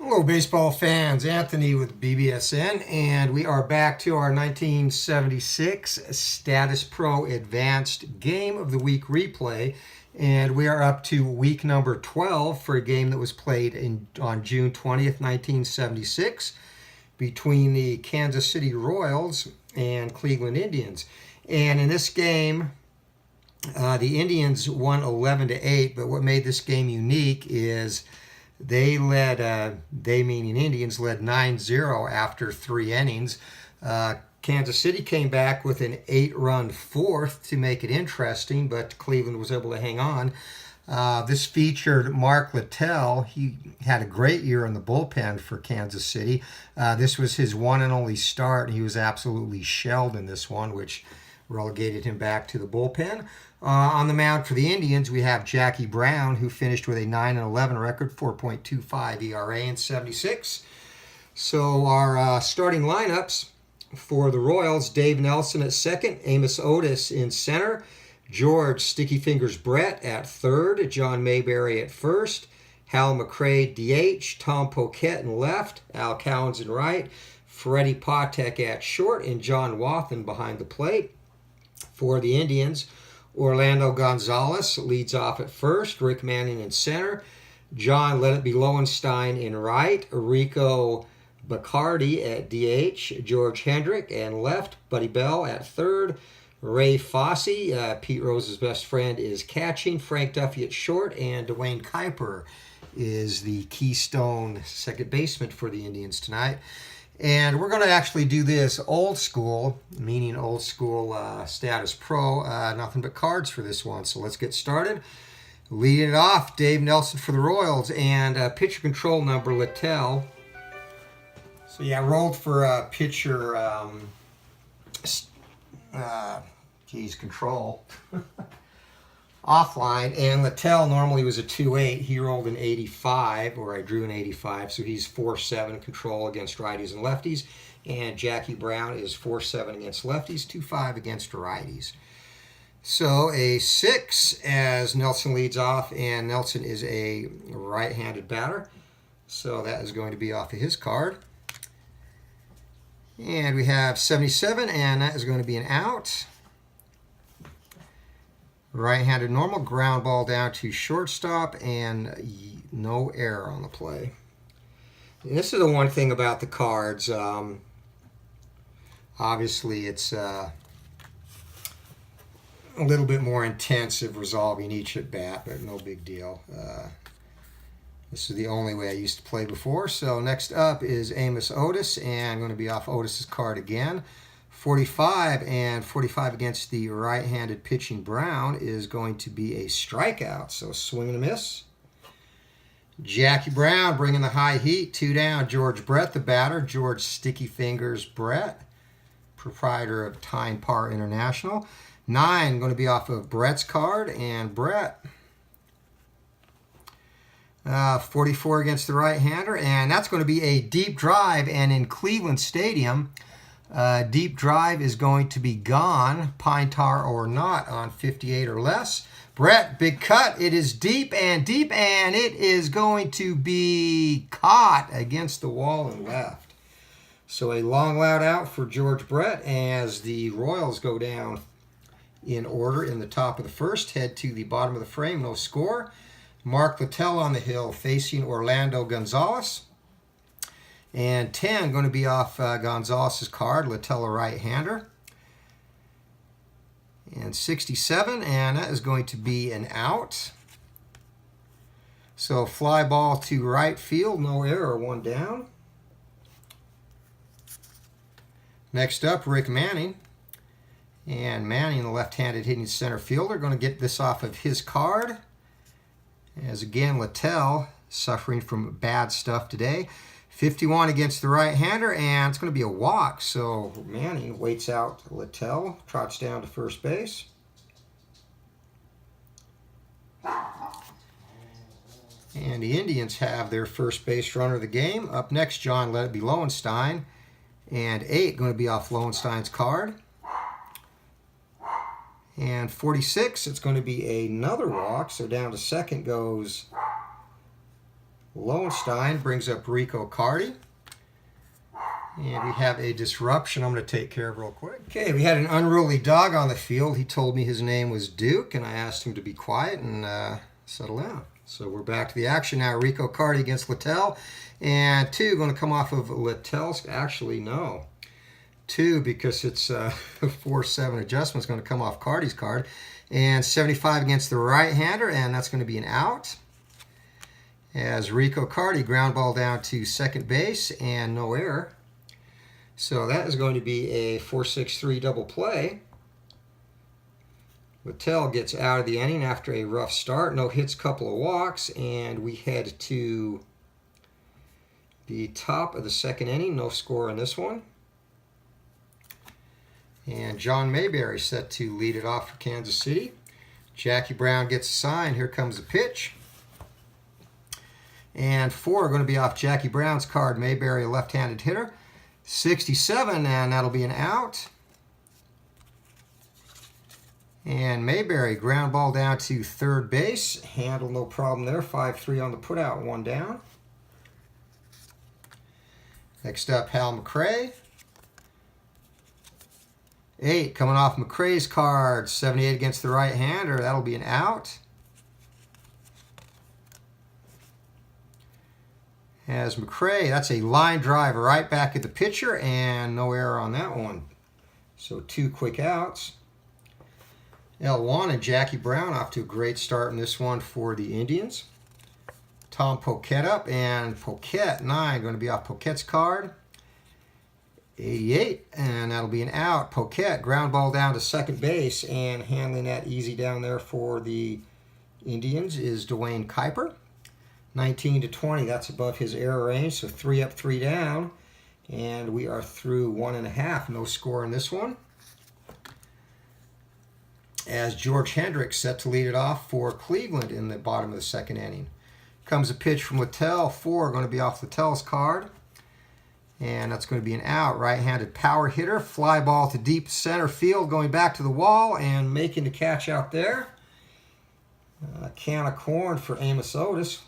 Hello, baseball fans. Anthony with BBSN, and we are back to our 1976 Status Pro Advanced Game of the Week replay. And we are up to week number 12 for a game that was played on June 20th, 1976, between the Kansas City Royals and Cleveland Indians. And in this game, the Indians won 11-8, but what made this game unique is they meaning Indians, led 9-0 after 3 innings. Kansas City came back with an 8-run fourth to make it interesting, but Cleveland was able to hang on. This featured Mark Littell. He had a great year in the bullpen for Kansas City. This was his one and only start. He was absolutely shelled in this one, which relegated him back to the bullpen. On the mound for the Indians, we have Jackie Brown, who finished with a 9-11 record, 4.25 ERA in 76. So our starting lineups for the Royals: Dave Nelson at second, Amos Otis in center, George Sticky Fingers Brett at third, John Mayberry at first, Hal McRae DH, Tom Poquette in left, Al Cowens in right, Freddie Patek at short, and John Wathen behind the plate. For the Indians, Orlando Gonzalez leads off at first, Rick Manning in center, John Let It Be Lowenstein in right, Rico Bacardi at DH, George Hendrick and left, Buddy Bell at third, Ray Fosse, Pete Rose's best friend, is catching, Frank Duffy at short, and Dwayne Kuiper is the keystone second baseman for the Indians tonight. And we're going to actually do this old school, meaning old school Status Pro, nothing but cards for this one. So let's get started. Leading it off, Dave Nelson for the Royals, and pitcher control number Littell. So yeah, rolled for pitcher, control. Offline, and Littell normally was a 2-8. He rolled an 85, or I drew an 85, so he's 4-7 control against righties and lefties. And Jackie Brown is 4-7 against lefties, 2-5 against righties. So a 6 as Nelson leads off, and Nelson is a right-handed batter. So that is going to be off of his card. And we have 77, and that is going to be an out. Right-handed normal, ground ball down to shortstop, and no error on the play. And this is the one thing about the cards. Obviously, it's a little bit more intensive resolving each at bat, but no big deal. This is the only way I used to play before. So next up is Amos Otis, and I'm going to be off Otis's card again. 45, and 45 against the right-handed pitching Brown is going to be a strikeout, so swing and a miss. Jackie Brown bringing the high heat, 2 down. George Brett, the batter. George Sticky Fingers Brett, proprietor of Tyne Par International. 9 going to be off of Brett's card, and Brett. 44 against the right-hander, and that's going to be a deep drive, and in Cleveland Stadium, deep drive is going to be gone, pine tar or not, on 58 or less. Brett, big cut. It is deep, and it is going to be caught against the wall and left. So a long loud out for George Brett as the Royals go down in order in the top of the first, head to the bottom of the frame, no score. Mark Littell on the hill facing Orlando Gonzalez. And 10 going to be off Gonzalez's card, Littell, a right-hander. And 67, and that is going to be an out. So fly ball to right field, no error, 1 down. Next up, Rick Manning. And Manning, the left-handed hitting center fielder, going to get this off of his card. As again, Littell suffering from bad stuff today. 51 against the right-hander, and it's going to be a walk. So Manning waits out Littell, trots down to first base. And the Indians have their first base runner of the game. Up next, John Let It Be Lowenstein. And 8 going to be off Lowenstein's card. And 46, it's going to be another walk. So down to second goes Lowenstein brings up Rico Carty. And we have a disruption I'm going to take care of real quick. Okay, we had an unruly dog on the field. He told me his name was Duke, and I asked him to be quiet and settle down. So we're back to the action now. Rico Carty against Littell. And 2 going to come off of Littell's. Actually, no. 2 because it's 4-7 adjustment is going to come off Carty's card. And 75 against the right-hander, and that's going to be an out. As Rico Carty ground ball down to second base and no error. So that is going to be a 4-6-3 double play. Littell gets out of the inning after a rough start. No hits, couple of walks, and we head to the top of the second inning. No score in this one. And John Mayberry set to lead it off for Kansas City. Jackie Brown gets a sign. Here comes the pitch. And 4 are going to be off Jackie Brown's card. Mayberry, a left-handed hitter. 67, and that'll be an out. And Mayberry, ground ball down to third base. Handle no problem there. 5-3 on the putout, 1 down. Next up, Hal McRae. 8 coming off McRae's card. 78 against the right-hander. That'll be an out. As McRae, that's a line drive right back at the pitcher, and no error on that one. So 2 quick outs. L1 and Jackie Brown off to a great start in this one for the Indians. Tom Poquette up, and Poquette, 9, going to be off Poquette's card. 88, and that'll be an out. Poquette, ground ball down to second base, and handling that easy down there for the Indians is Dwayne Kuiper. 19-20, that's above his error range, so 3 up, 3 down, and we are through 1.5. No score in this one. As George Hendricks set to lead it off for Cleveland in the bottom of the second inning. Comes a pitch from Littell. 4 going to be off Littell's card, and that's going to be an out. Right-handed power hitter, fly ball to deep center field, going back to the wall and making the catch out there. A can of corn for Amos Otis.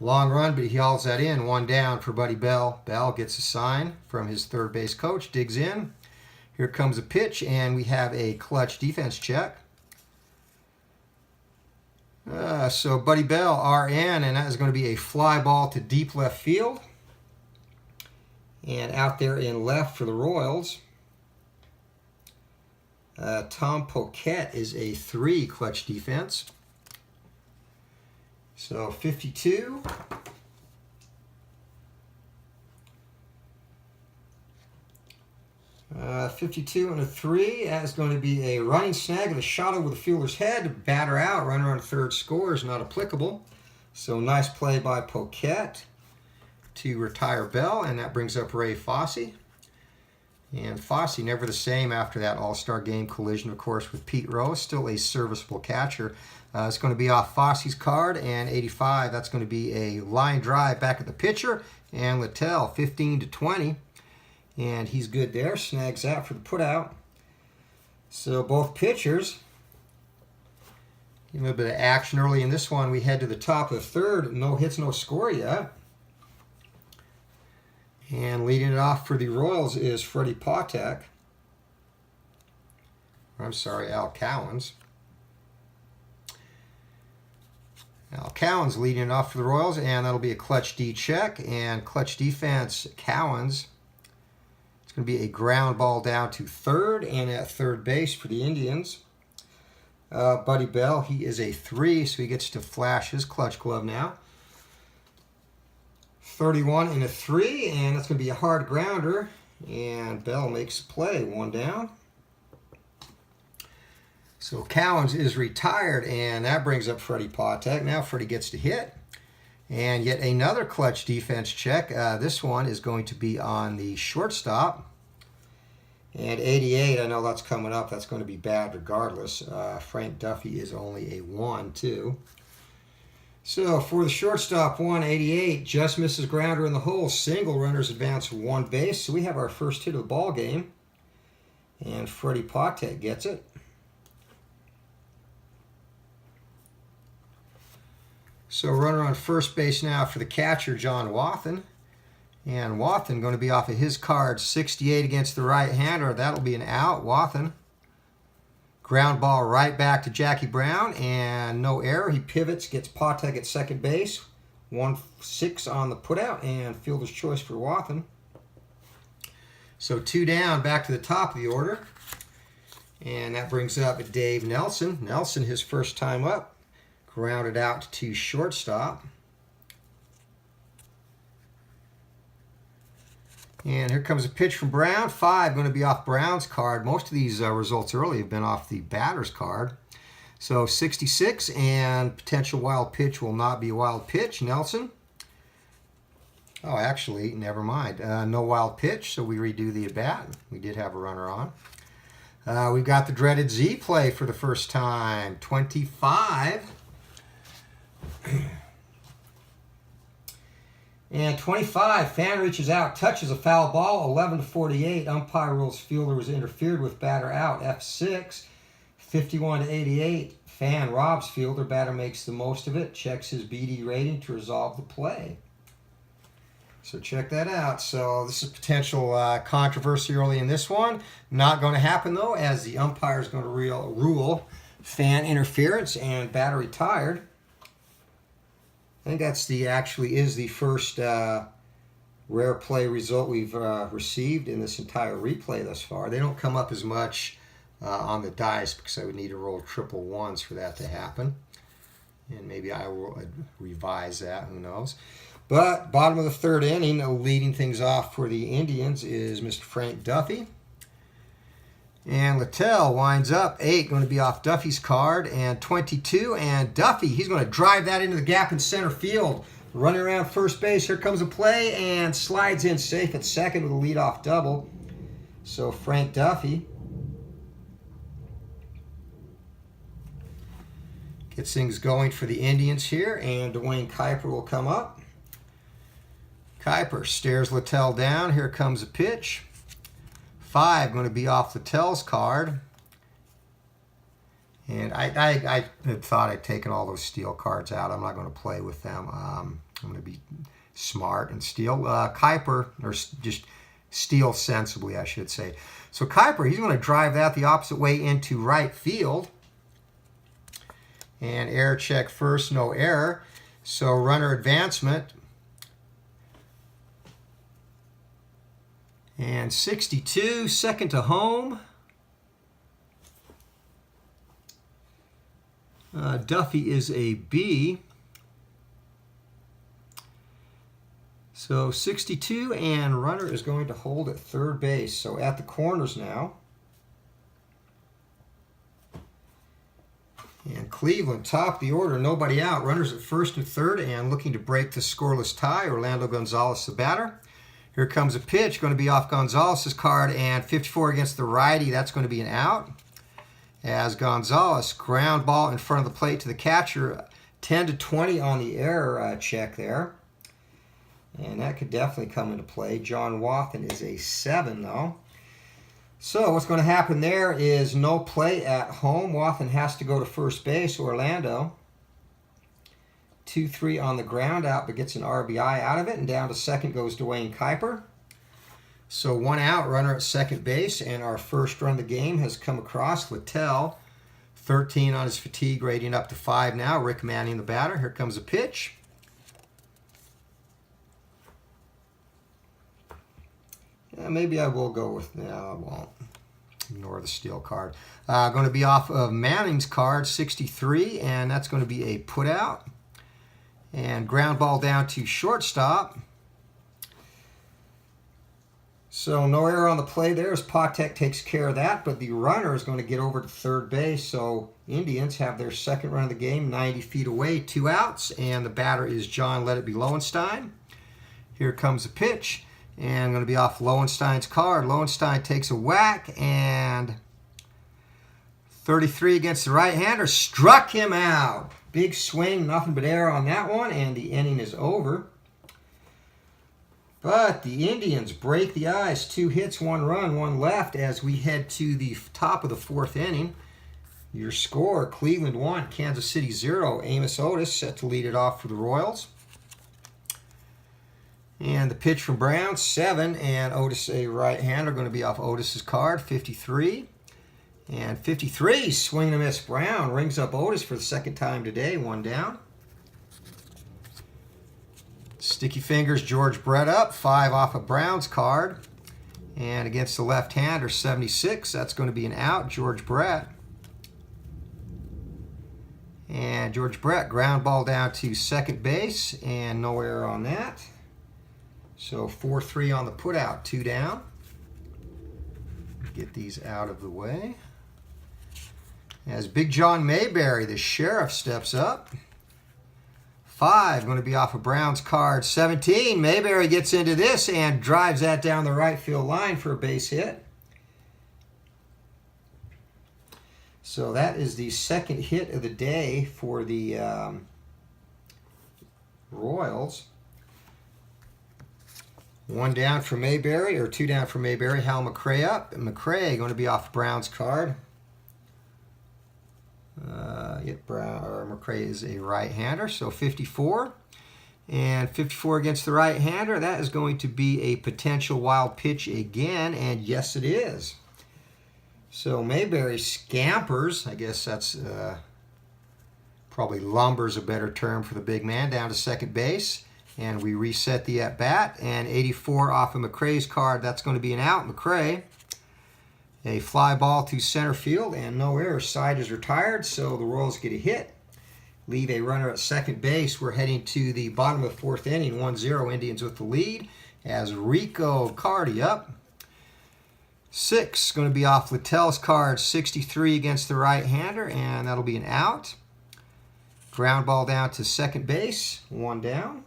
Long run, but he hauls that in. 1 down for Buddy Bell. Bell gets a sign from his third base coach, digs in. Here comes a pitch, and we have a clutch defense check. So Buddy Bell, RN, and that is going to be a fly ball to deep left field. And out there in left for the Royals, Tom Poquette is a 3 clutch defense. So 52. Uh, 52 and a 3. That's going to be a running snag and a shot over the fielder's head. Batter out. Runner on third score is not applicable. So nice play by Poquette to retire Bell, and that brings up Ray Fosse. And Fosse never the same after that All-Star Game collision, of course, with Pete Rose. Still a serviceable catcher. It's going to be off Fosse's card, and 85. That's going to be a line drive back at the pitcher. And Littell, 15-20. And he's good there. Snags that for the putout. So both pitchers. A little bit of action early in this one. We head to the top of the third. No hits, no score yet. And leading it off for the Royals is Freddie Patek. I'm sorry, Al Cowens. Al Cowens leading it off for the Royals, and that'll be a clutch D check. And clutch defense, Cowens. It's going to be a ground ball down to third and at third base for the Indians. Buddy Bell, he is a 3, so he gets to flash his clutch glove now. 31 and a 3, and that's going to be a hard grounder. And Bell makes a play, 1 down. So Cowens is retired, and that brings up Freddie Patek. Now Freddie gets to hit. And yet another clutch defense check. This one is going to be on the shortstop. And 88, I know that's coming up. That's going to be bad regardless. Frank Duffy is only a 1, too. So for the shortstop, 188, just misses grounder in the hole. Single, runners advance 1 base. So we have our first hit of the ball game. And Freddie Patek gets it. So runner on first base now for the catcher, John Wathen. And Wathen going to be off of his card, 68 against the right-hander. That'll be an out. Wathen. Ground ball right back to Jackie Brown, and no error. He pivots, gets Patek at second base. 1-6 on the putout, and fielder's choice for Wathen. So 2 down, back to the top of the order. And that brings up Dave Nelson. Nelson, his first time up, grounded out to shortstop. And here comes a pitch from Brown. 5 going to be off Brown's card. Most of these results early have been off the batter's card. So 66, and potential wild pitch will not be a wild pitch. Nelson. Oh, actually, never mind. No wild pitch, so we redo the at-bat. We did have a runner on. We've got the dreaded Z play for the first time. 25. And 25, fan reaches out, touches a foul ball, 11-48. Umpire rules fielder was interfered with, batter out, F6. 51-88, fan robs fielder, batter makes the most of it, checks his BD rating to resolve the play. So check that out. So this is potential controversy early in this one. Not going to happen though, as the umpire is going to rule fan interference and batter retired. I think that's actually is the first rare play result we've received in this entire replay thus far. They don't come up as much on the dice because I would need to roll triple ones for that to happen. And maybe I will revise that, who knows. But bottom of the third inning, leading things off for the Indians is Mr. Frank Duffy. And Littell winds up 8, going to be off Duffy's card, and 22. And Duffy, he's going to drive that into the gap in center field. Running around first base, here comes a play, and slides in safe at second with a leadoff double. So Frank Duffy gets things going for the Indians here, and Dwayne Kuiper will come up. Kuiper stares Littell down. Here comes a pitch. 5 going to be off Littell's card. And I thought I'd taken all those steel cards out. I'm not going to play with them. I'm going to be smart and steal. Kuiper, or just steal sensibly, I should say. So Kuiper, he's going to drive that the opposite way into right field. And error check first, no error. So runner advancement. And 62, second to home. Duffy is a B. So 62, and runner is going to hold at third base. So at the corners now. And Cleveland, top of the order, nobody out. Runners at first and third, and looking to break the scoreless tie. Orlando Gonzalez, the batter. Here comes a pitch, going to be off Gonzalez's card, and 54 against the righty. That's going to be an out. As Gonzalez, ground ball in front of the plate to the catcher, 10-20 on the error check there. And that could definitely come into play. John Wathen is a 7, though. So what's going to happen there is no play at home. Wathen has to go to first base, Orlando. 2-3 on the ground out, but gets an RBI out of it, and down to second goes Dwayne Kuiper. So 1 out, runner at second base, and our first run of the game has come across Littell. 13 on his fatigue, rating up to 5 now. Rick Manning, the batter. Here comes a pitch. Yeah, maybe I will go with, no, I won't. Ignore the steel card. Going to be off of Manning's card, 63, and that's going to be a putout. And ground ball down to shortstop. So no error on the play there as Patek takes care of that, but the runner is going to get over to third base. So Indians have their second run of the game, 90 feet away, 2 outs, and the batter is John Let It Be Lowenstein. Here comes the pitch, and going to be off Lowenstein's card. Lowenstein takes a whack, and 33 against the right-hander, struck him out. Big swing, nothing but air on that one, and the inning is over. But the Indians break the ice. 2 hits, 1 run, 1 left as we head to the top of the 4th inning. Your score, Cleveland 1, Kansas City 0. Amos Otis set to lead it off for the Royals. And the pitch from Brown, 7, and Otis, a right-hander, going to be off Otis's card, 53. And 53, swing and a miss. Brown rings up Otis for the second time today, 1 down. Sticky fingers, George Brett up, 5 off of Brown's card. And against the left-hander, 76, that's going to be an out, George Brett. And George Brett, ground ball down to second base, and no error on that. So 4-3 on the putout, 2 down. Get these out of the way. As Big John Mayberry, the sheriff, steps up. 5 going to be off of Brown's card. 17, Mayberry gets into this and drives that down the right field line for a base hit. So that is the second hit of the day for the Royals. 1 down for Mayberry, or 2 down for Mayberry. Hal McRae up. And McRae going to be off Brown's card. McRae is a right-hander, so 54. And 54 against the right-hander. That is going to be a potential wild pitch again, and yes, it is. So Mayberry scampers, I guess that's probably lumbers a better term for the big man, down to second base. And we reset the at-bat, and 84 off of McRae's card. That's going to be an out. McRae, a fly ball to center field, and no error. Side is retired, so the Royals get a hit. Leave a runner at second base. We're heading to the bottom of the 4th inning, 1-0, Indians with the lead, as Rico Cardi up. 6 going to be off Littell's card, 63 against the right-hander, and that'll be an out. Ground ball down to second base, 1 down.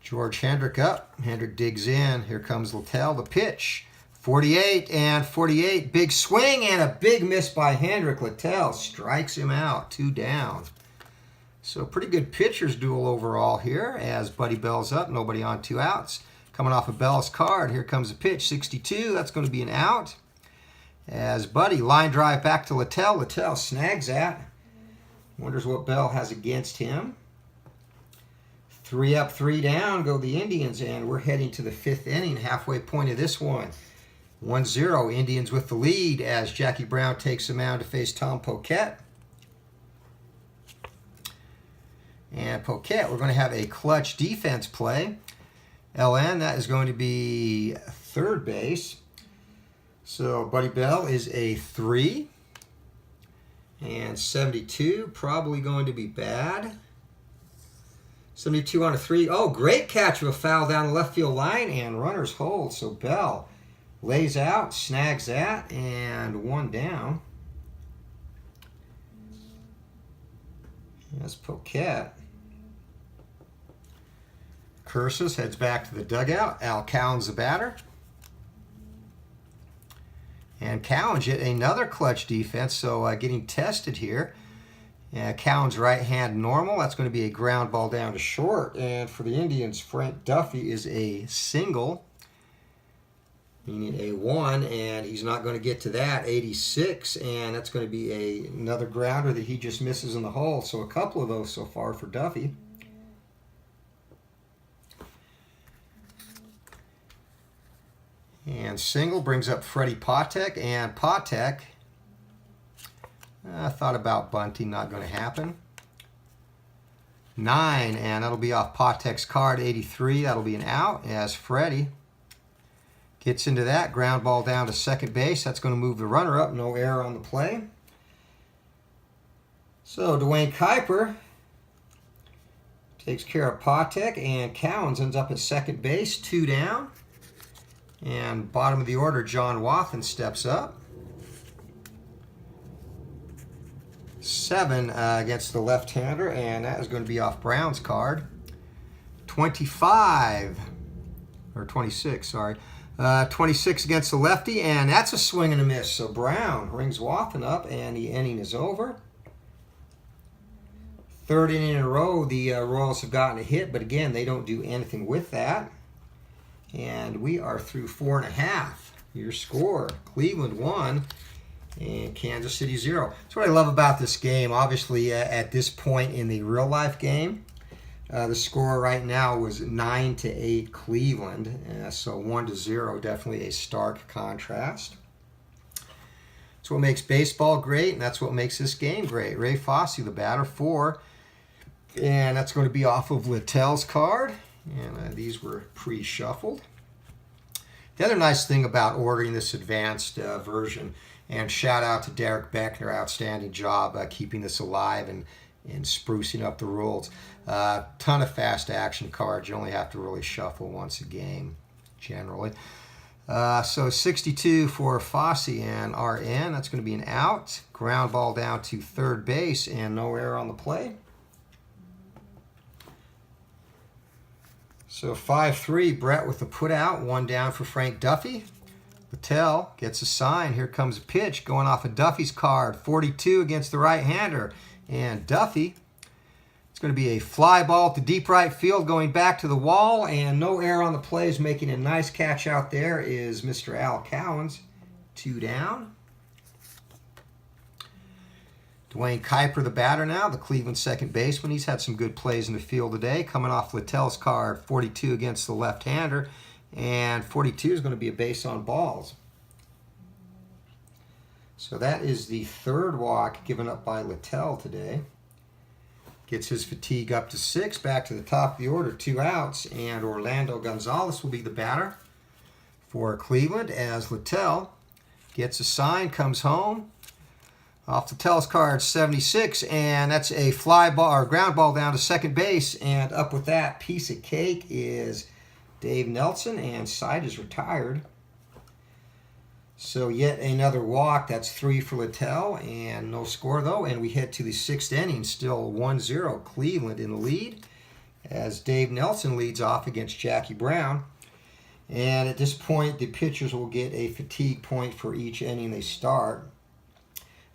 George Hendrick up. Hendrick digs in. Here comes Littell. The pitch. 48 and 48. Big swing and a big miss by Hendrick. Littell strikes him out. 2 down. So pretty good pitcher's duel overall here as Buddy Bell's up. Nobody on, 2 outs. Coming off of Bell's card. Here comes the pitch. 62. That's going to be an out. As Buddy, line drive back to Littell. Littell snags that. Wonders what Bell has against him. 3 up, 3 down go the Indians, and we're heading to the 5th inning, halfway point of this one. 1-0, Indians with the lead as Jackie Brown takes the mound to face Tom Poquette. And Poquette, we're going to have a clutch defense play. LN, that is going to be third base. So Buddy Bell is a 3. And 72, probably going to be bad. 72 on a 3. Oh, great catch of a foul down the left field line, and runners hold. So Bell lays out, snags that, and 1 down. That's Poquette. Curses, heads back to the dugout. Al Cowan's the batter. And Cowan's yet another clutch defense, so getting tested here. Cowan's right hand normal. That's going to be a ground ball down to short. And for the Indians, Frank Duffy is a single, meaning a 1, and he's not going to get to that. 86, and that's going to be another grounder that he just misses in the hole. So a couple of those so far for Duffy. And single brings up Freddie Patek, and Patek, I thought about bunting, not going to happen. 9, and that'll be off Patek's card. 83, that'll be an out as Freddie gets into that. Ground ball down to second base. That's going to move the runner up. No error on the play. So Dwayne Kuiper takes care of Patek, and Cowens ends up at second base. 2 down. And bottom of the order, John Wathen steps up. 7 against the left-hander, and that is going to be off Brown's card. 25, or 26, sorry. 26 against the lefty, and that's a swing and a miss. So Brown rings Wathen up, and the inning is over. 3rd inning in a row, the Royals have gotten a hit, but again, they don't do anything with that. And we are through 4 1/2. your score. Cleveland 1 and Kansas City 0. That's what I love about this game. Obviously, at this point in the real-life game, the score right now was 9-8 Cleveland. So 1-0, definitely a stark contrast. That's what makes baseball great, and that's what makes this game great. Ray Fosse, the batter, 4. And that's going to be off of Littell's card. And these were pre-shuffled. The other nice thing about ordering this advanced version, and shout out to Derek Beckner, outstanding job keeping this alive and sprucing up the rules. Ton of fast action cards. You only have to really shuffle once a game, generally. So 62 for Fosse and RN. That's going to be an out. Ground ball down to third base and no error on the play. So 5-3, Brett with the put out. 1 down for Frank Duffy. Littell gets a sign. Here comes a pitch going off of Duffy's card. 42 against the right-hander. And Duffy, it's going to be a fly ball to deep right field going back to the wall. And no error on the plays. Making a nice catch out there is Mr. Al Cowens. 2 down. Dwayne Kuiper, the batter now, the Cleveland second baseman. He's had some good plays in the field today. Coming off Littell's card, 42 against the left-hander. And 42 is going to be a base on balls. So that is the third walk given up by Littell today. Gets his fatigue up to 6. Back to the top of the order, 2 outs. And Orlando Gonzalez will be the batter for Cleveland as Littell gets a sign, comes home. Off Littell's card, 76, and that's a fly ball or ground ball down to second base. And up with that piece of cake is Dave Nelson, and side is retired. So yet another walk. That's 3 for Littell, and no score though. And we head to the 6th inning, still 1-0. Cleveland in the lead as Dave Nelson leads off against Jackie Brown. And at this point, the pitchers will get a fatigue point for each inning they start.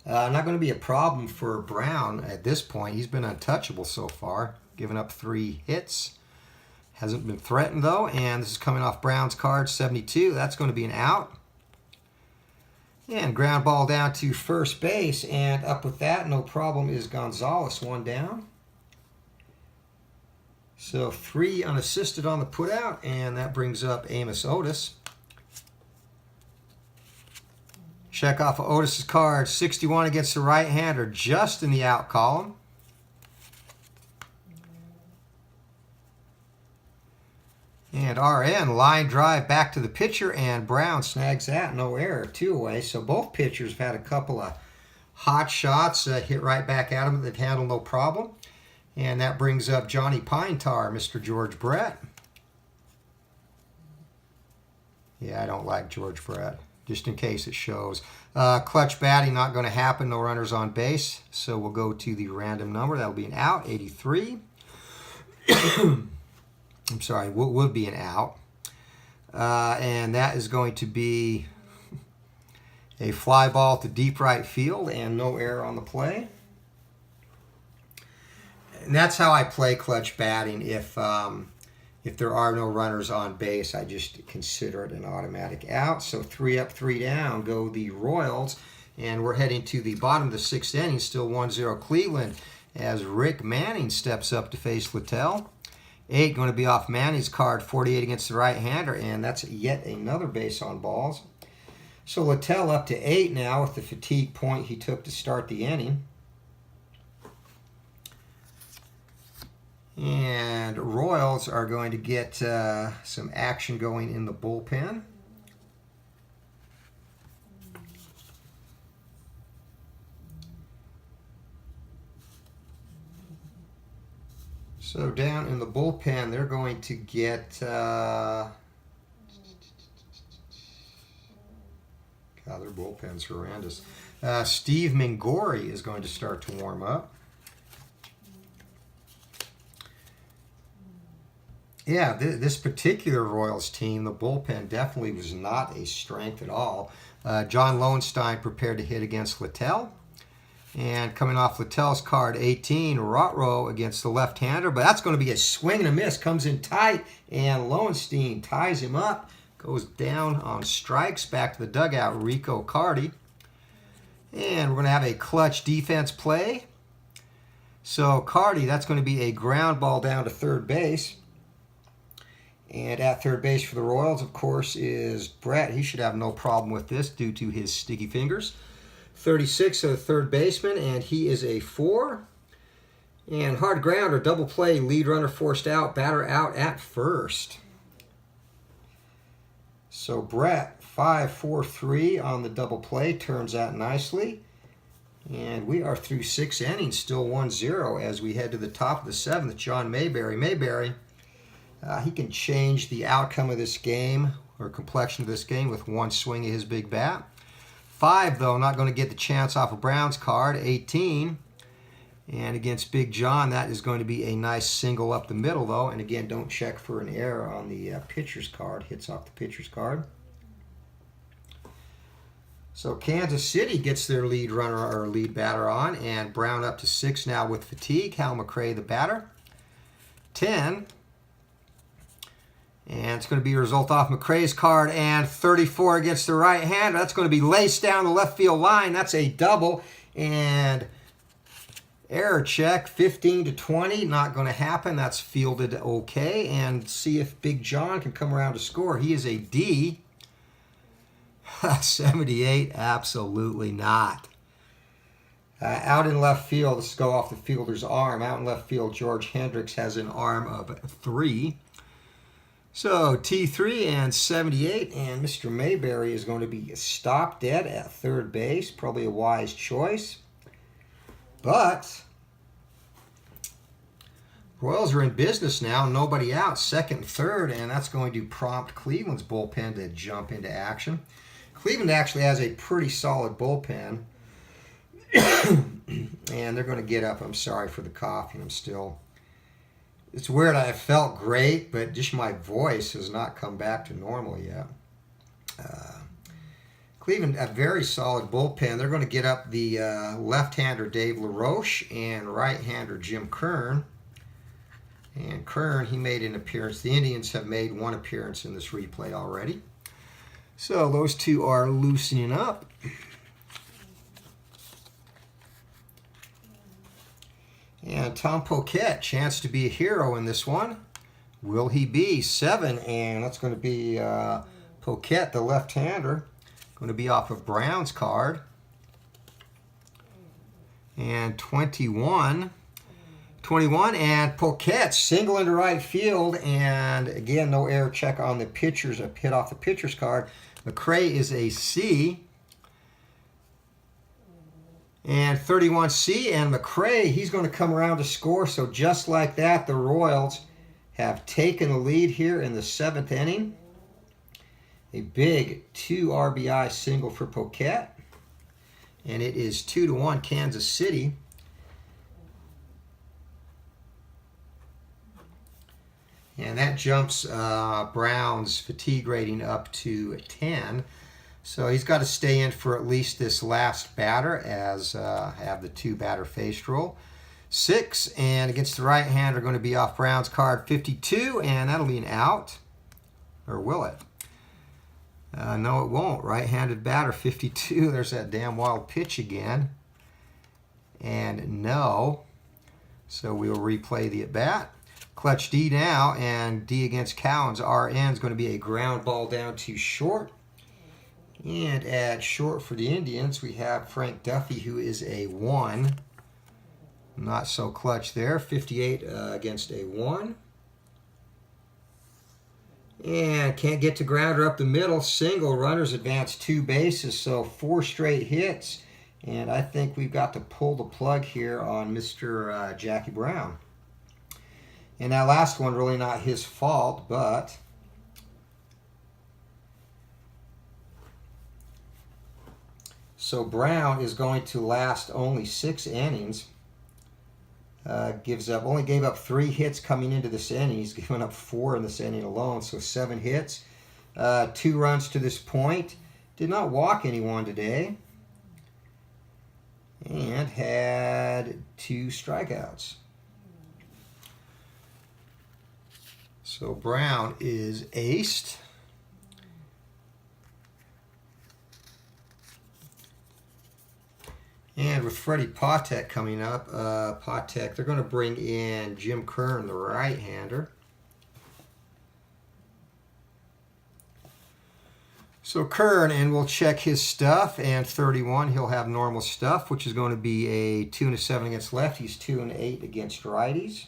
Not going to be a problem for Brown at this point. He's been untouchable so far, giving up 3 hits. Hasn't been threatened, though, and this is coming off Brown's card, 72. That's going to be an out. And ground ball down to first base, and up with that, no problem, is Gonzalez, 1 down. So 3 unassisted on the putout, and that brings up Amos Otis. Check off of Otis's card, 61 against the right-hander, just in the out column. And RN, line drive back to the pitcher, and Brown snags that, no error, 2 away. So both pitchers have had a couple of hot shots hit right back at them that handle no problem. And that brings up Johnny Pine Tar, Mr. George Brett. Yeah, I don't like George Brett, just in case it shows. Clutch batting, not going to happen. No runners on base. So we'll go to the random number. That'll be an out, 83. I'm sorry, would be an out. And that is going to be a fly ball to deep right field and no error on the play. And that's how I play clutch batting. If there are no runners on base, I just consider it an automatic out. So 3 up, 3 down go the Royals. And we're heading to the bottom of the 6th inning, still 1-0 Cleveland, as Rick Manning steps up to face Littell. 8 going to be off Manning's card, 48 against the right-hander, and that's yet another base on balls. So Littell up to 8 now with the fatigue point he took to start the inning. And Royals are going to get some action going in the bullpen. So down in the bullpen, they're going to get, God, their bullpen's horrendous. Steve Mingori is going to start to warm up. Yeah, this particular Royals team, the bullpen definitely was not a strength at all. John Lowenstein prepared to hit against Littell. And coming off Littell's card, 18, Rotro against the left-hander. But that's going to be a swing and a miss. Comes in tight, and Lowenstein ties him up. goes down on strikes. Back to the dugout, Rico Cardi. And we're going to have a clutch defense play. So Cardi, that's going to be a ground ball down to third base. And at third base for the Royals, of course, is Brett. He should have no problem with this due to his sticky fingers. 36 of the third baseman, and he is a 4. And hard ground or double play, lead runner forced out, batter out at first. So Brett, 5-4-3 on the double play, turns out nicely. And we are through 6 innings, still 1-0 as we head to the top of the 7th. John Mayberry. Mayberry, he can change the outcome of this game or complexion of this game with one swing of his big bat. 5, though, not going to get the chance off of Brown's card. 18. And against Big John, that is going to be a nice single up the middle, though. And again, don't check for an error on the pitcher's card. Hits off the pitcher's card. So Kansas City gets their lead runner or lead batter on, and Brown up to 6 now with fatigue. Hal McRae, the batter. 10. And it's going to be a result off McRae's card, and 34 against the right-hander. That's going to be laced down the left field line. That's a double, and error check, 15-20. Not going to happen. That's fielded okay, and see if Big John can come around to score. He is a D. 78, absolutely not. Out in left field, let's go off the fielder's arm. Out in left field, George Hendricks has an arm of 3. So T3 and 78, and Mr. Mayberry is going to be stopped dead at third base. Probably a wise choice. But Royals are in business now, nobody out, second and third, and that's going to prompt Cleveland's bullpen to jump into action. Cleveland actually has a pretty solid bullpen, and they're going to get up. I'm sorry for the coughing. It's weird. I felt great, but just my voice has not come back to normal yet. Cleveland, a very solid bullpen. They're going to get up the left-hander Dave LaRoche and right-hander Jim Kern. And Kern, he made an appearance. The Indians have made one appearance in this replay already. So those two are loosening up. And Tom Poquette, chance to be a hero in this one. Will he be? 7, and that's going to be Poquette, the left-hander. Going to be off of Brown's card. And 21. 21, and Poquette single into right field, and again, no error check on the pitcher's, a hit off the pitcher's card. McRae is a C. And 31C, and McRae, he's going to come around to score. So just like that, the Royals have taken the lead here in the 7th inning. A big 2 RBI single for Poquette. And it is 2-1 Kansas City. And that jumps Brown's fatigue rating up to 10. So he's got to stay in for at least this last batter as have the 2-batter face rule. 6, and against the right-hander going to be off Brown's card, 52, and that'll be an out. Or will it? No, it won't. Right-handed batter, 52. There's that damn wild pitch again. And no. So we'll replay the at-bat. Clutch D now, and D against Cowens. RN is going to be a ground ball down to short. And at short for the Indians, we have Frank Duffy, who is a 1. Not so clutch there. 58 against a 1. And can't get to grounder up the middle. Single. Runners advance 2 bases, so 4 straight hits. And I think we've got to pull the plug here on Mr. Jackie Brown. And that last one, really not his fault, but so Brown is going to last only 6 innings. Only gave up 3 hits coming into this inning. He's given up 4 in this inning alone, so 7 hits. 2 runs to this point. Did not walk anyone today. And had 2 strikeouts. So Brown is aced. And with Freddie Patek coming up, Patek, they're going to bring in Jim Kern, the right-hander. So Kern, and we'll check his stuff, and 31, he'll have normal stuff, which is going to be a 2-7 against lefties, 2-8 against righties.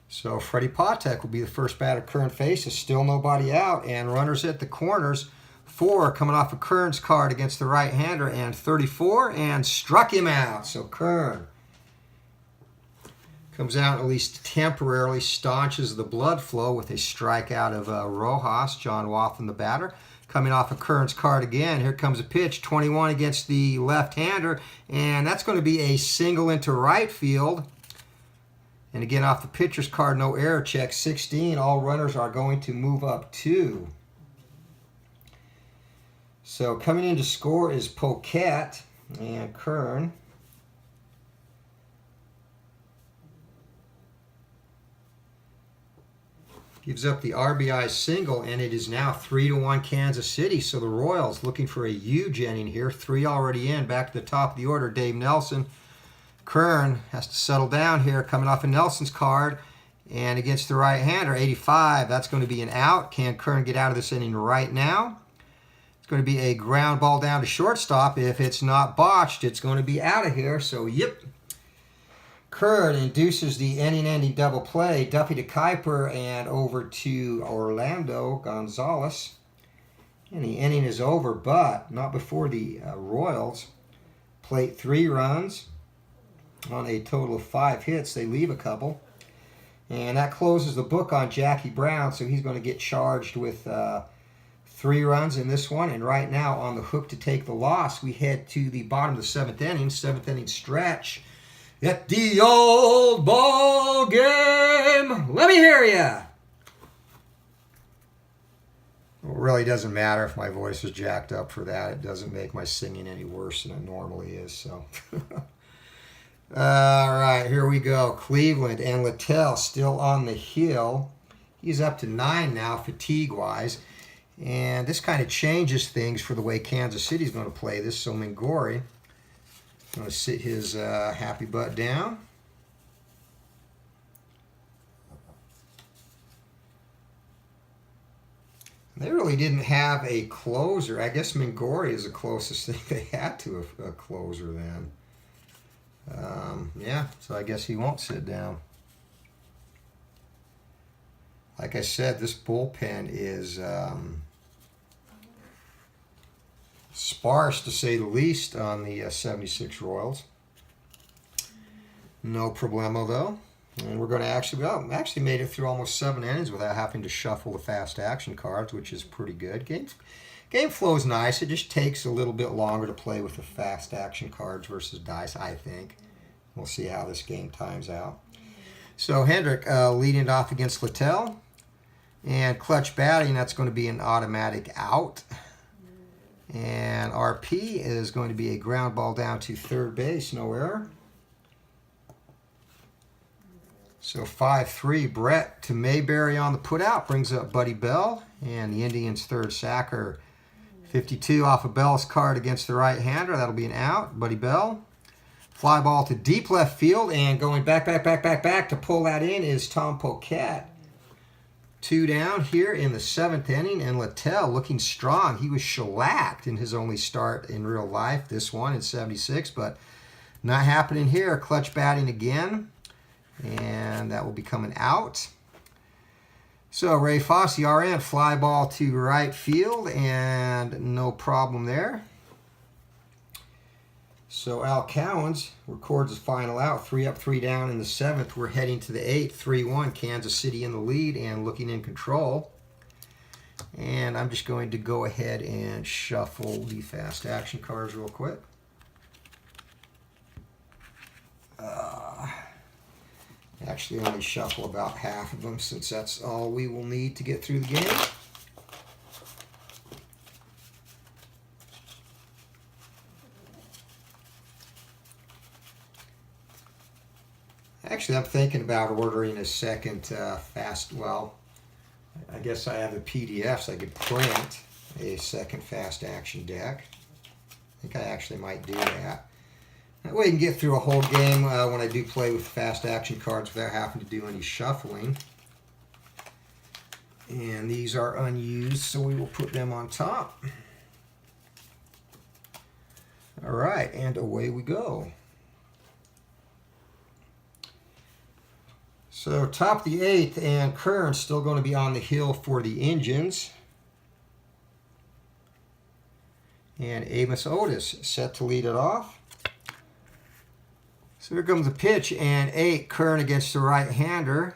So Freddie Patek will be the first batter Kern faces. Still nobody out, and runners at the corners. 4 coming off of Kern's card against the right-hander, and 34, and struck him out. So Kern comes out, at least temporarily staunches the blood flow with a strikeout of Rojas. John Wathan, the batter. Coming off of Kern's card again. Here comes a pitch, 21 against the left-hander, and that's going to be a single into right field. And again, off the pitcher's card, no error check. 16, all runners are going to move up 2. So coming in to score is Poquette and Kern. Gives up the RBI single, and it is now 3-1 Kansas City. So the Royals looking for a huge inning here. 3 already in. Back to the top of the order, Dave Nelson. Kern has to settle down here, coming off of Nelson's card. And against the right-hander, 85. That's going to be an out. Can Kern get out of this inning right now? It's going to be a ground ball down to shortstop. If it's not botched, it's going to be out of here. So, yep. Kern induces the inning-ending double play. Duffy to Kuiper and over to Orlando Gonzalez. And the inning is over, but not before the Royals plate 3 runs on a total of 5 hits. They leave a couple. And that closes the book on Jackie Brown, so he's going to get charged with 3 runs in this one. And right now on the hook to take the loss, we head to the bottom of the 7th inning, 7th inning stretch. At the old ball game. Let me hear ya. Well, it really doesn't matter if my voice is jacked up for that. It doesn't make my singing any worse than it normally is. So, all right, here we go. Cleveland and Littell still on the hill. He's up to 9 now, fatigue-wise. And this kind of changes things for the way Kansas City's going to play this. So Mingori going to sit his happy butt down. They really didn't have a closer. I guess Mingori is the closest thing they had to a closer then. Yeah, so I guess he won't sit down. Like I said, this bullpen is sparse, to say the least, on the 76 Royals. No problemo, though. And we're going to actually made it through almost 7 innings without having to shuffle the fast action cards, which is pretty good. Game flow is nice. It just takes a little bit longer to play with the fast action cards versus dice, I think. We'll see how this game times out. So Hendrick leading it off against Littell. And clutch batting, that's going to be an automatic out. And RP is going to be a ground ball down to third base, no error. So 5-3, Brett to Mayberry on the putout, brings up Buddy Bell. And the Indians' third sacker, 52 off of Bell's card against the right-hander. That'll be an out, Buddy Bell. Fly ball to deep left field, and going back to pull that in is Tom Poquette. 2 down here in the 7th inning, and Littell looking strong. He was shellacked in his only start in real life, this one in 76, but not happening here. Clutch batting again, and that will become an out. So Ray Fosse, RN, fly ball to right field, and no problem there. So Al Cowens records his final out, 3 up, 3 down in the 7th. We're heading to the 8th, 3-1, Kansas City in the lead and looking in control. And I'm just going to go ahead and shuffle the fast action cards real quick. Actually only shuffle about half of them since that's all we will need to get through the game. Actually, I'm thinking about ordering a second I guess I have the PDFs. I could print a second fast action deck. I think I actually might do that. That way you can get through a whole game when I do play with fast action cards without having to do any shuffling. And these are unused, so we will put them on top. All right, and away we go. So top of the 8th, and Kern's still going to be on the hill for the Engines. And Amos Otis set to lead it off. So here comes the pitch, and 8, Kern against the right-hander.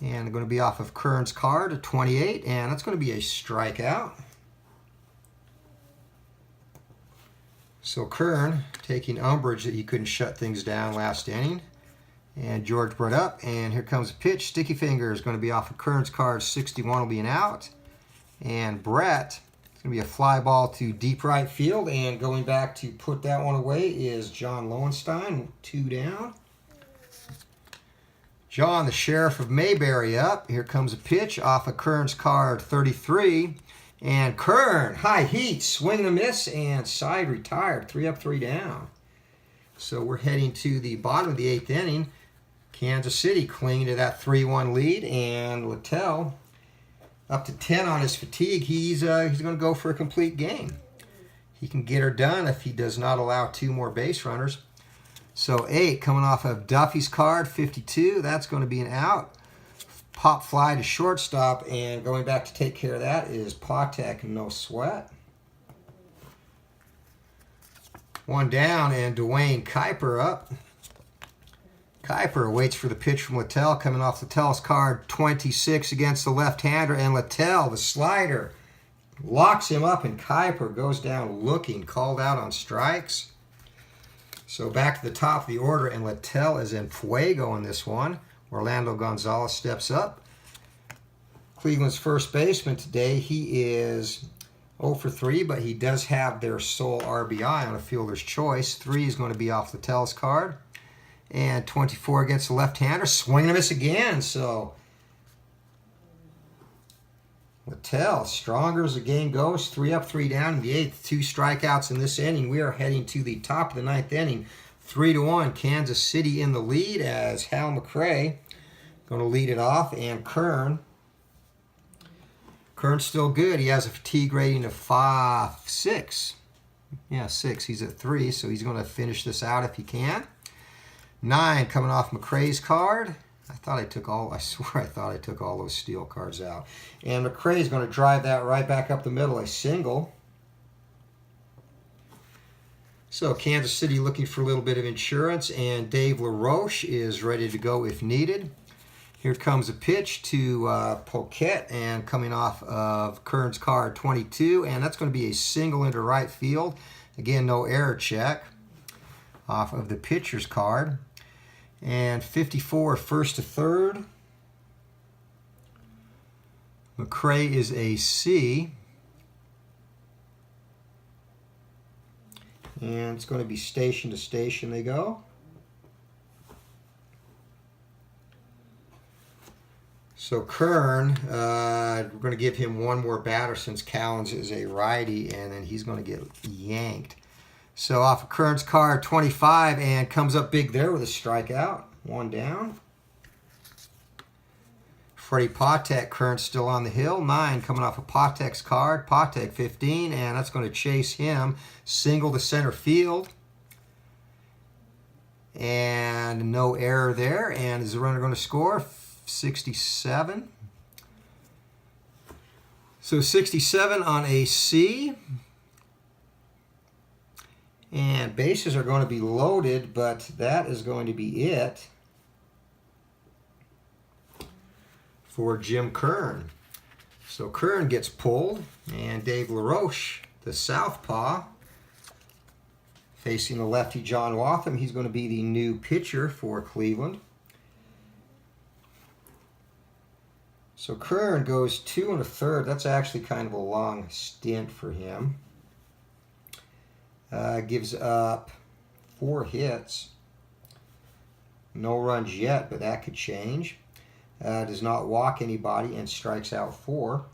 And going to be off of Kern's card, a 28, and that's going to be a strikeout. So Kern taking umbrage that he couldn't shut things down last inning. And George brought up, and here comes the pitch. Sticky Finger is going to be off of Kern's card, 61 will be an out. And Brett, it's going to be a fly ball to deep right field, and going back to put that one away is John Lowenstein, 2 down. John, the Sheriff of Mayberry, up. Here comes a pitch off of Kern's card, 33. And Kern, high heat, swing and a miss, and side retired, 3 up, 3 down. So we're heading to the bottom of the 8th inning. Kansas City clinging to that 3-1 lead, and Littell up to 10 on his fatigue. He's going to go for a complete game. He can get her done if he does not allow 2 more base runners. So 8 coming off of Duffy's card, 52. That's going to be an out. Pop fly to shortstop, and going back to take care of that is Patek, no sweat. 1 down, and Dwayne Kuiper up. Kuiper waits for the pitch from Littell, coming off Littell's card, 26 against the left-hander, and Littell, the slider, locks him up, and Kuiper goes down looking, called out on strikes. So back to the top of the order, and Littell is in fuego in this one. Orlando Gonzalez steps up. Cleveland's first baseman today, he is 0 for 3, but he does have their sole RBI on a fielder's choice. 3 is going to be off Littell's card. And 24 against the left-hander. Swing and a miss again. So Littell, stronger as the game goes. 3 up, 3 down in the 8th. 2 strikeouts in this inning. We are heading to the top of the 9th inning. 3-1. Kansas City in the lead as Hal McRae going to lead it off. And Kern's still good. He has a fatigue rating of 6. Yeah, 6. He's at 3, so he's going to finish this out if he can. 9 coming off McRae's card. I swear I thought I took all those steel cards out. And McRae's going to drive that right back up the middle, a single. So Kansas City looking for a little bit of insurance, and Dave LaRoche is ready to go if needed. Here comes a pitch to Poquette, and coming off of Kern's card, 22, and that's going to be a single into right field. Again, no error check off of the pitcher's card. And 54 first to third. McRae is a C. And it's going to be station to station they go. So Kern, we're going to give him 1 more batter since Cowens is a righty, and then he's going to get yanked. So off of Kern's card, 25, and comes up big there with a strikeout. 1 down. Freddie Patek, Kern's still on the hill. 9 coming off of Patek's card. Patek, 15, and that's going to chase him. Single to center field. And no error there. And is the runner going to score? 67. So 67 on a C. And bases are going to be loaded, but that is going to be it for Jim Kern. So Kern gets pulled, and Dave LaRoche, the southpaw, facing the lefty John Watham. He's going to be the new pitcher for Cleveland. So Kern goes 2 1/3. That's actually kind of a long stint for him. Gives up 4 hits. No runs yet, but that could change. does not walk anybody, and strikes out 4.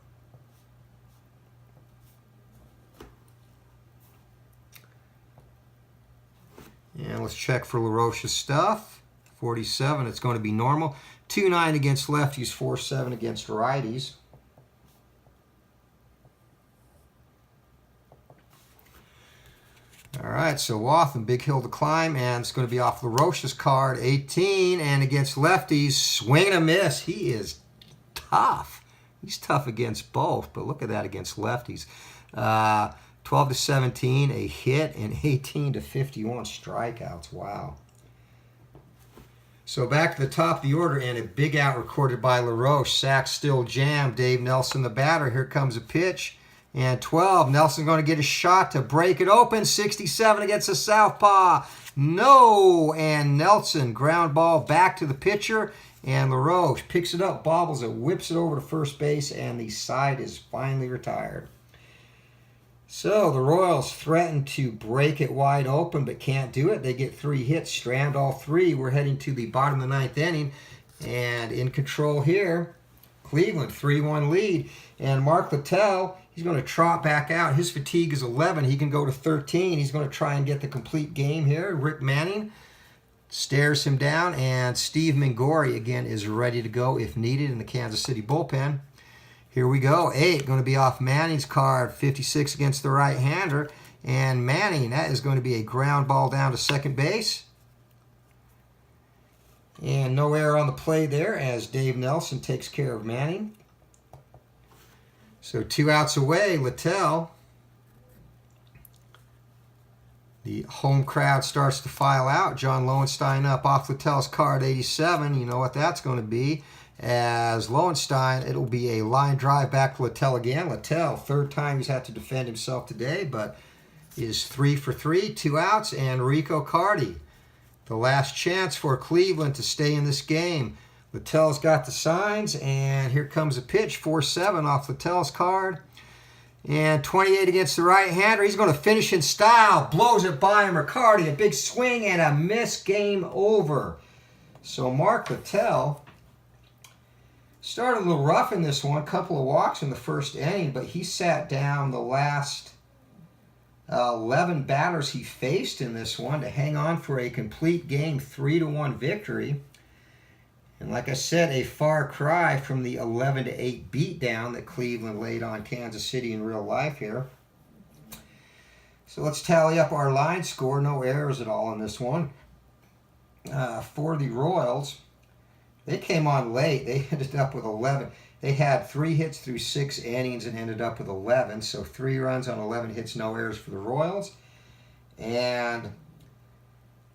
And let's check for LaRoche's stuff. 47, it's going to be normal. 2-9 against lefties, 4-7 against righties. All right, so Wathen, big hill to climb, and it's going to be off LaRoche's card, 18, and against lefties, swing and a miss. He is tough. He's tough against both, but look at that against lefties. 12-17, a hit, and 18-51 strikeouts. Wow. So back to the top of the order, and a big out recorded by LaRoche. Sack still jammed. Dave Nelson, the batter. Here comes a pitch. And 12, Nelson going to get a shot to break it open. 67 against the southpaw. No! And Nelson, ground ball back to the pitcher. And LaRoche picks it up, bobbles it, whips it over to first base, and the side is finally retired. So the Royals threaten to break it wide open, but can't do it. They get 3 hits, strand all 3. We're heading to the bottom of the 9th inning. And in control here, Cleveland, 3-1 lead. And Mark Littell, he's going to trot back out. His fatigue is 11. He can go to 13. He's going to try and get the complete game here. Rick Manning stares him down. And Steve Mingori, again, is ready to go if needed in the Kansas City bullpen. Here we go. 8 going to be off Manning's card. 56 against the right-hander. And Manning, that is going to be a ground ball down to second base. And no error on the play there as Dave Nelson takes care of Manning. So 2 outs away, Littell. The home crowd starts to file out. John Lowenstein up off Littell's card, 87. You know what that's going to be. As Lowenstein, it'll be a line drive back to Littell again. Littell, 3rd time he's had to defend himself today, but is 3 for 3, 2 outs. And Rico Carty, the last chance for Cleveland to stay in this game. Littell's got the signs, and here comes a pitch, 4-7 off Littell's card. And 28 against the right-hander. He's going to finish in style. Blows it by him. Riccardi, a big swing and a miss. Game over. So Mark Littell started a little rough in this one. Couple of walks in the first inning, but he sat down the last 11 batters he faced in this one to hang on for a complete game 3-1 victory. And like I said, a far cry from the 11-8 beatdown that Cleveland laid on Kansas City in real life here. So let's tally up our line score. No errors at all in this one. For the Royals, they came on late. They ended up with 11. They had 3 hits through 6 innings and ended up with 11. So 3 runs on 11 hits, no errors for the Royals. And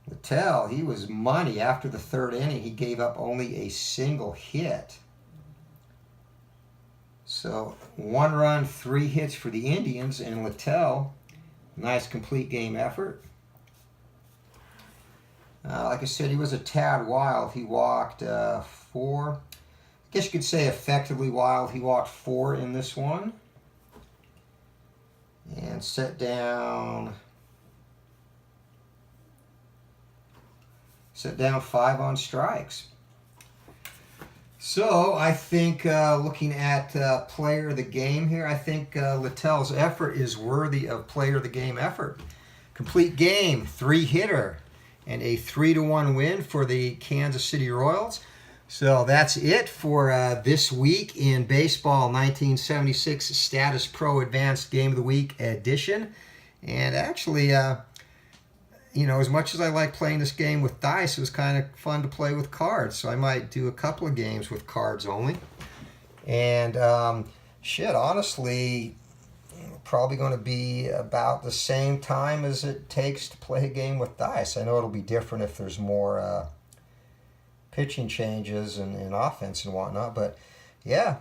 Littell, he was money after the 3rd inning. He gave up only a single hit. So 1 run, 3 hits for the Indians, and Littell, nice complete game effort. Like I said, he was a tad wild. He walked 4. I guess you could say effectively wild. He walked 4 in this one. And set down 5 on strikes. So I think looking at player of the game here, I think Littell's effort is worthy of player of the game effort. Complete game, 3-hitter, and a 3-1 win for the Kansas City Royals. So that's it for this week in baseball 1976 Status Pro Advanced Game of the Week edition. And actually, you know, as much as I like playing this game with dice, it was kind of fun to play with cards. So I might do a couple of games with cards only. And honestly, probably going to be about the same time as it takes to play a game with dice. I know it'll be different if there's more pitching changes and offense and whatnot. But yeah,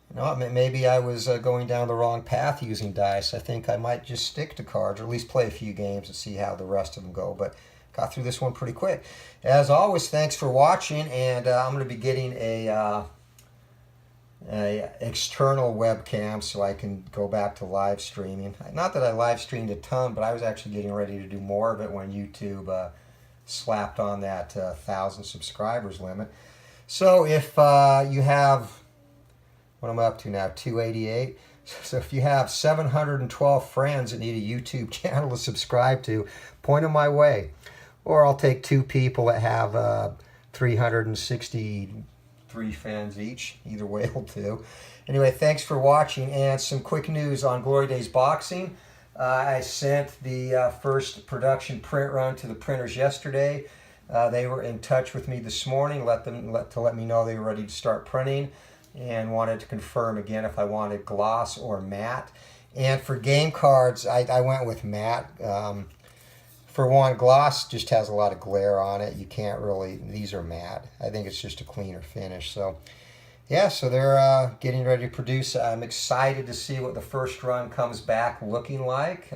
you know, maybe I was going down the wrong path using dice. I think I might just stick to cards, or at least play a few games and see how the rest of them go. But got through this one pretty quick. As always, thanks for watching, and I'm going to be getting a external webcam so I can go back to live streaming. Not that I live streamed a ton, but I was actually getting ready to do more of it when YouTube slapped on that 1,000 subscribers limit. So if you have, what am I up to now, 288? So if you have 712 friends that need a YouTube channel to subscribe to, point them my way. Or I'll take 2 people that have 363 fans each. Either way will do. Anyway, thanks for watching. And some quick news on Glory Days Boxing. I sent the first production print run to the printers yesterday. They were in touch with me this morning, let me know they were ready to start printing, and wanted to confirm again if I wanted gloss or matte. And for game cards, I went with matte. For one, gloss just has a lot of glare on it. You can't really, these are matte. I think it's just a cleaner finish. So yeah, so they're getting ready to produce. I'm excited to see what the first run comes back looking like.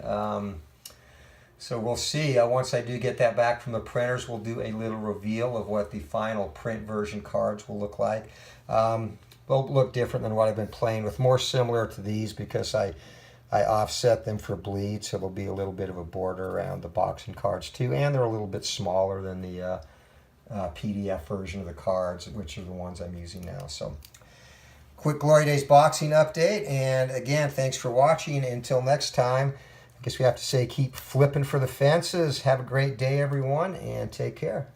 So we'll see. Once I do get that back from the printers, we'll do a little reveal of what the final print version cards will look like. They'll look different than what I've been playing with, more similar to these because I offset them for bleed, so there'll be a little bit of a border around the boxing cards too, and they're a little bit smaller than the PDF version of the cards, which are the ones I'm using now. So quick Glory Days Boxing update, and again, thanks for watching. Until next time, I guess we have to say keep flipping for the fences. Have a great day, everyone, and take care.